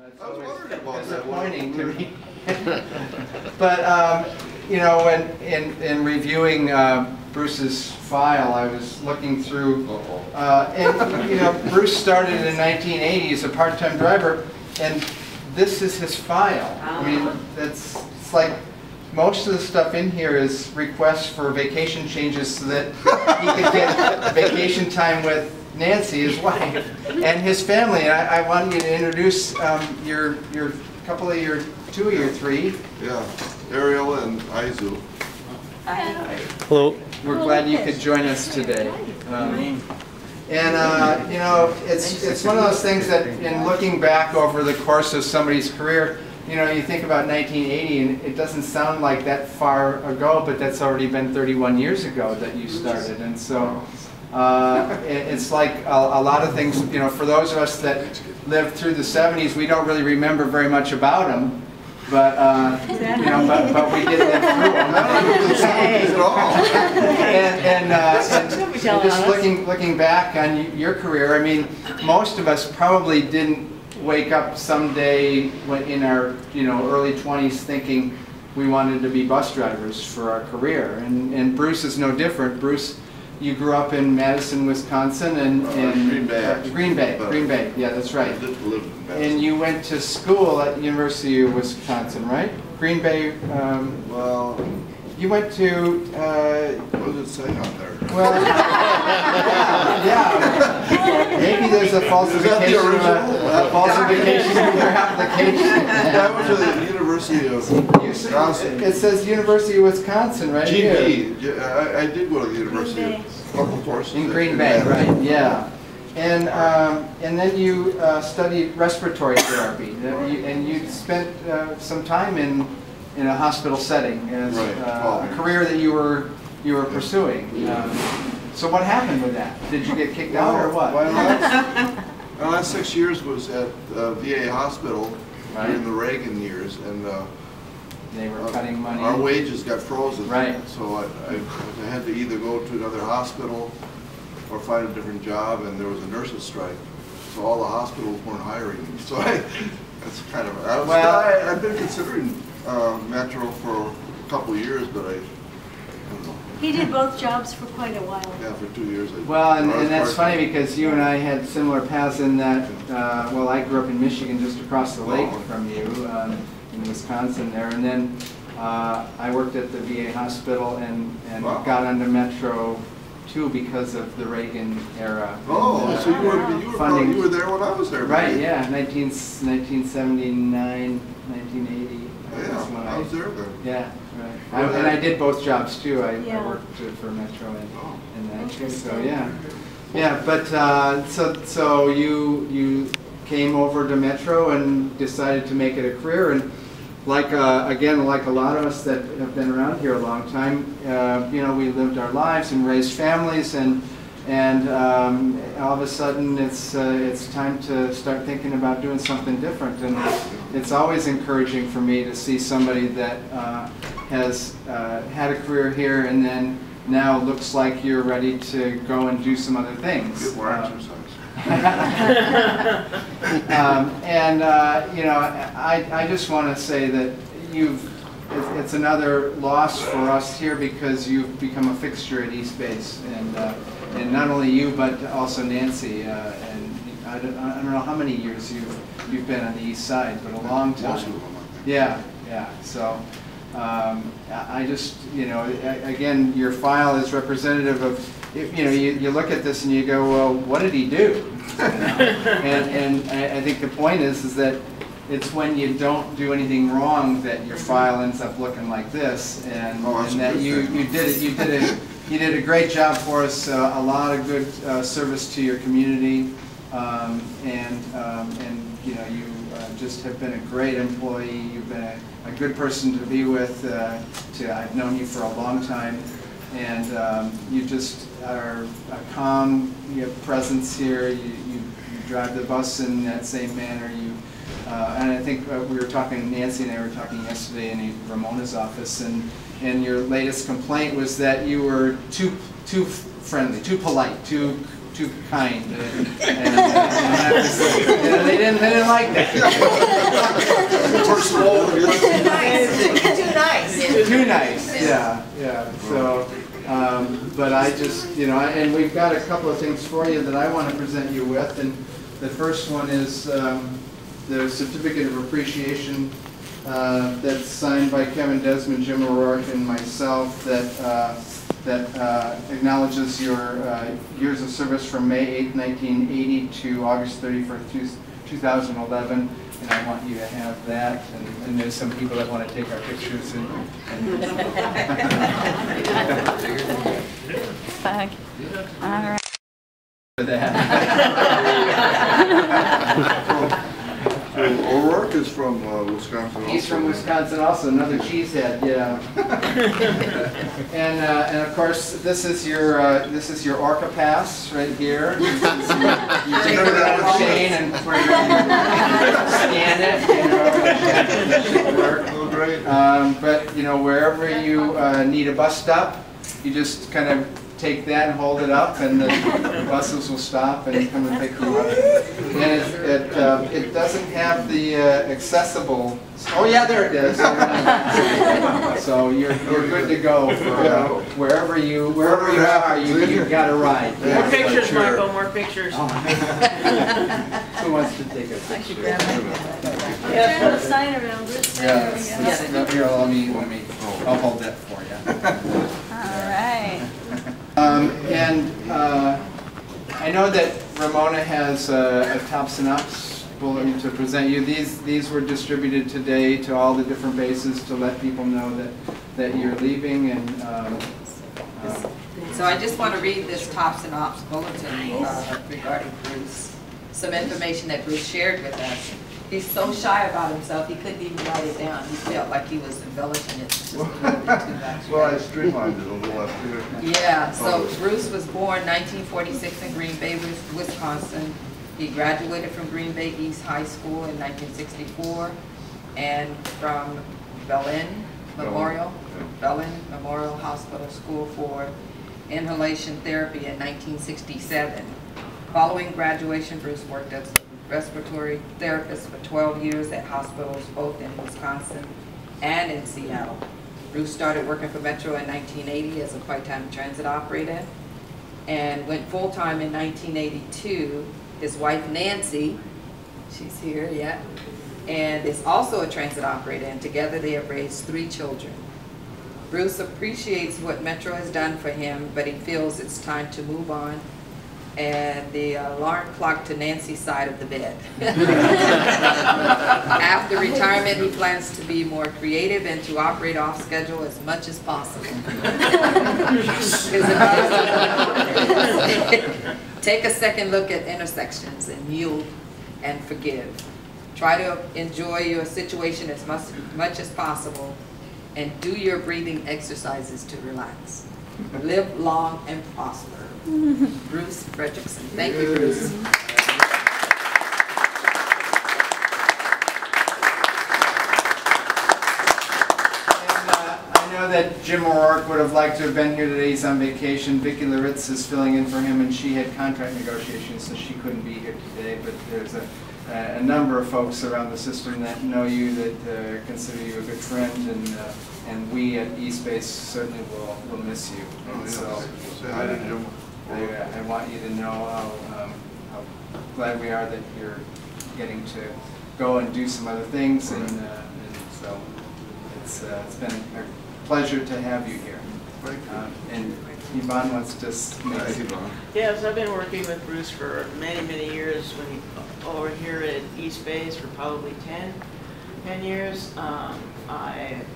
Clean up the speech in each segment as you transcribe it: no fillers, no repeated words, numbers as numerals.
That's I was always wondering about disappointing to me. But you know, when in reviewing Bruce's file, I was looking through, and you know, Bruce started in 1980 as a part-time driver, and this is his file. I mean, it's like most of the stuff in here is requests for vacation changes so that he could get vacation time with Nancy, his wife, and his family. And I want you to introduce your couple of your two of your three. Yeah, Ariel and Aizu. Hello. We're glad you could join us today. And you know, it's one of those things that in looking back over the course of somebody's career, you know, you think about 1980 and it doesn't sound like that far ago, but that's already been 31 years ago that you started. And so it's like a lot of things, you know, for those of us that lived through the 70s, we don't really remember very much about them. But you know, but we did live through them. And just looking back on your career, I mean, most of us probably didn't wake up someday in our early 20s thinking we wanted to be bus drivers for our career. And Bruce is no different. Bruce, you grew up in Madison, Wisconsin, and Green Bay. Yeah, that's right. And you went to school at University of Wisconsin, right? Green Bay. Well, you went to. What does it say on there? Well, yeah. Maybe there's a falsification of your application. I went to the University of Wisconsin. It says University of Wisconsin, right here. GP. I did go to the University of course. In Green Bay, right? Yeah. And then you studied respiratory therapy, and you spent some time in a hospital setting as a career that you were pursuing. So what happened with that? Did you get kicked out or what? My last 6 years was at VA hospital during the Reagan years, and they were cutting money. Our wages got frozen. Right. So I had to either go to another hospital or find a different job, and there was a nurses' strike. So all the hospitals weren't hiring me. So that's kind of I've been considering Metro for a couple of years, but I don't know. He did both jobs for quite a while. Yeah, for 2 years. Well, and that's funny because you and I had similar paths in that, well, I grew up in Michigan just across the lake from you, in Wisconsin there, and then I worked at the VA hospital and got onto Metro too because of the Reagan era. Oh, so you were there when I was there. Right, yeah, 1979, 1980. Yeah, I was there then. Yeah, right. And I did both jobs too. I worked for Metro and that too. So yeah. But so you came over to Metro and decided to make it a career, and like again, like a lot of us that have been around here a long time, you know, we lived our lives and raised families, and all of a sudden it's time to start thinking about doing something different. And it's always encouraging for me to see somebody that has had a career here and then now looks like you're ready to go and do some other things. Get more exercise. You know, I just want to say that it's another loss for us here because you've become a fixture at East Base, and not only you but also Nancy, and I don't know how many years you've been on the East Side, but a long time. Most of them, I think. Yeah. So I just, you know, again, your file is representative of. You know, you look at this and you go, well, what did he do? And I think the point is that it's when you don't do anything wrong that your file ends up looking like this, and that you did a great job for us, a lot of good service to your community, and you know, you just have been a great employee. You've been a good person to be with. I've known you for a long time. And you just are a calm presence here. You drive the bus in that same manner. And I think we were talking, Nancy and I were talking yesterday in Ramona's office, and your latest complaint was that you were too friendly, too polite, too too kind, and they didn't like that. Too nice. Too nice, yeah. So, but I just, and we've got a couple of things for you that I want to present you with, and the first one is the certificate of appreciation that's signed by Kevin Desmond, Jim O'Rourke, and myself that acknowledges your years of service from May 8, 1980 to August 31st, 2011. And I want you to have that. And there's some people that want to take our pictures. All right. For that. So O'Rourke is from Wisconsin. He's from Wisconsin also, another cheesehead, yeah. And of course, this is your Orca pass right here. You can put it on a chain and scan it. That should work. Oh, great. But wherever you need a bus stop, you just kind of take that and hold it up, and the buses will stop and come and pick you up. And it doesn't have the accessible. Oh yeah, there it is. So you're good to go for wherever you are. You've got a ride. More pictures, Michael. More pictures. Who wants to take a picture? Turn the sign around. Yeah. Here, let me. I'll hold that for you. All right. I know that Ramona has a top synopsis bulletin to present you. These were distributed today to all the different bases to let people know that you're leaving. And so I just want to read this top synopsis bulletin regarding Bruce. Some information that Bruce shared with us. He's so shy about himself, he couldn't even write it down. He felt like he was embellishing it just a little bit too much. Well, I streamlined it a little up here. Yeah, so Bruce was born 1946 in Green Bay, Wisconsin. He graduated from Green Bay East High School in 1964 and from Belen Memorial Hospital School for Inhalation Therapy in 1967. Following graduation, Bruce worked as a respiratory therapist for 12 years at hospitals both in Wisconsin and in Seattle. Bruce started working for Metro in 1980 as a part-time transit operator and went full-time in 1982. His wife Nancy, she's here, yeah, and is also a transit operator, and together they have raised 3 children. Bruce appreciates what Metro has done for him, but he feels it's time to move on. And the alarm clock to Nancy's side of the bed. After retirement, he plans to be more creative and to operate off schedule as much as possible. His advice: take a second look at intersections and yield and forgive. Try to enjoy your situation as much as possible, and do your breathing exercises to relax. Live long and prosper. Bruce Fredrickson. Thank you, Bruce. I know that Jim O'Rourke would have liked to have been here today. He's on vacation. Vicki Loritz is filling in for him, and she had contract negotiations, so she couldn't be here today. But there's a number of folks around the system that know you, that consider you a good friend, and we at eSpace certainly will miss you. Oh, So say hi to Jim. I want you to know how glad we are that you're getting to go and do some other things, and so it's been a pleasure to have you here. And Yvonne wants to just make Yes, I've been working with Bruce for many, many years. When he over here at eSpace for probably 10 years.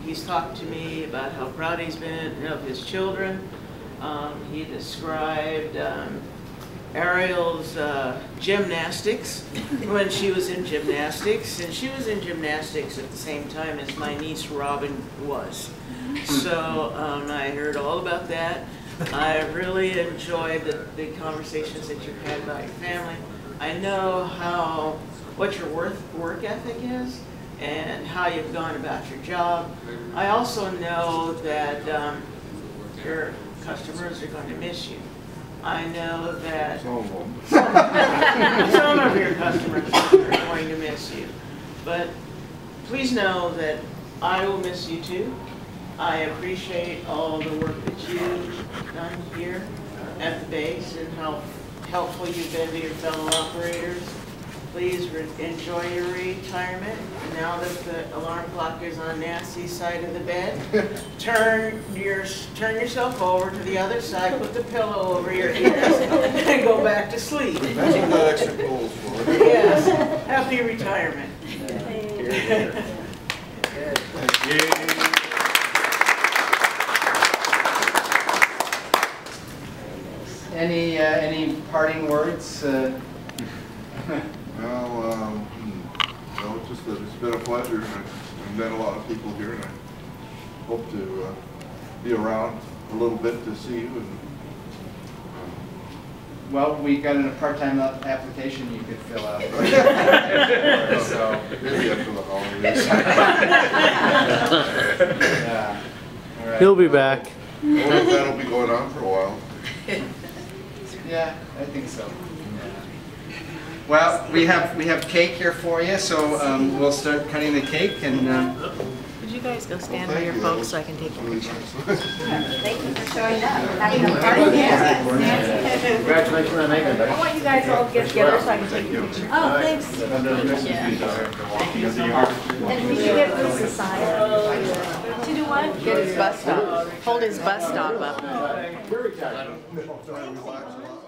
He's talked to me about how proud he's been of his children. He described Ariel's gymnastics when she was in gymnastics, and she was in gymnastics at the same time as my niece Robin was. So I heard all about that. I really enjoyed the conversations that you've had about your family. I know what your work ethic is and how you've gone about your job. I also know that your customers are going to miss you. I know that Some of them. some of your customers are going to miss you. But please know that I will miss you too. I appreciate all the work that you've done here at the base and how helpful you've been to your fellow operators. Please enjoy your retirement. Now that the alarm clock is on Nancy's side of the bed, turn yourself over to the other side, put the pillow over your ears, and go back to sleep. That's what that extra goals for. Yes, happy retirement. Any parting words? Well, no, it's just that it's been a pleasure. I've met a lot of people here, and I hope to be around a little bit to see you. And Well, we got a part-time application you could fill out. So, maybe after the holidays. yeah. All right. He'll be back. I wonder if that'll be going on for a while. Yeah, I think so. Well, we have cake here for you, so we'll start cutting the cake and. Would you guys go stand Well, by your thank you. folks so I can take your Really picture? nice. Thank you for showing up. Having a party. Congratulations on making it. I want you guys all to get together so I can take your picture. Oh, thanks. And we should get Bruce a sign. To do what? Get his bus stop. Hold his bus stop up. Try to relax a lot.